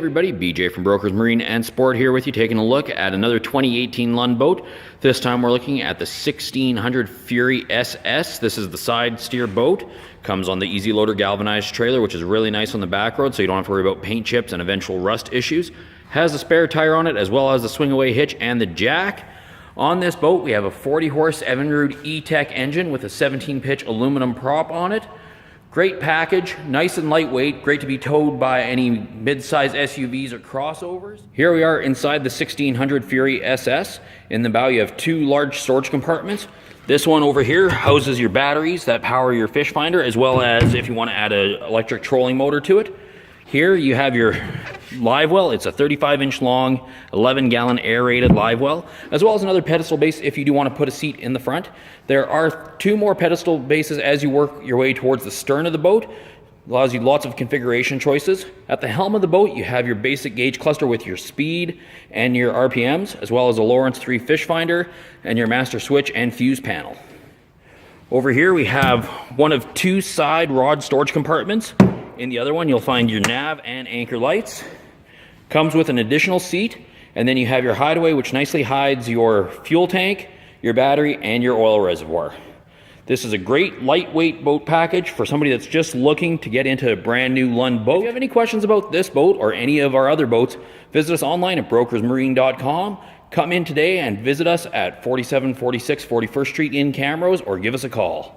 everybody, BJ from Brokers Marine and Sport here with you, taking a look at another 2018 Lund boat. This time we're looking at the 1600 Fury SS. This is the side steer boat. Comes on the Easy Loader galvanized trailer, which is really nice on the back road, so you don't have to worry about paint chips and eventual rust issues. Has a spare tire on it, as well as the swing away hitch and the jack. On this boat, we have a 40 horse Evinrude E-tec engine with a 17 pitch aluminum prop on it. Great package, nice and lightweight, great to be towed by any mid-size SUVs or crossovers. Here we are inside the 1600 Fury SS. In the bow you have two large storage compartments. This one over here houses your batteries that power your fish finder, as well as if you want to add an electric trolling motor to it. Here you have your live well. It's a 35-inch long, 11-gallon aerated live well, as well as another pedestal base if you do want to put a seat in the front. There are two more pedestal bases as you work your way towards the stern of the boat. Allows you lots of configuration choices. At the helm of the boat, you have your basic gauge cluster with your speed and your RPMs, as well as a Lowrance 3 fish finder and your master switch and fuse panel. Over here we have one of two side rod storage compartments. In the other one, you'll find your nav and anchor lights. Comes with an additional seat, and then you have your hideaway, which nicely hides your fuel tank, your battery, and your oil reservoir. This is a great lightweight boat package for somebody that's just looking to get into a brand new Lund boat. If you have any questions about this boat or any of our other boats, visit us online at brokersmarine.com. Come in today and visit us at 4746 41st Street in Camrose, or give us a call.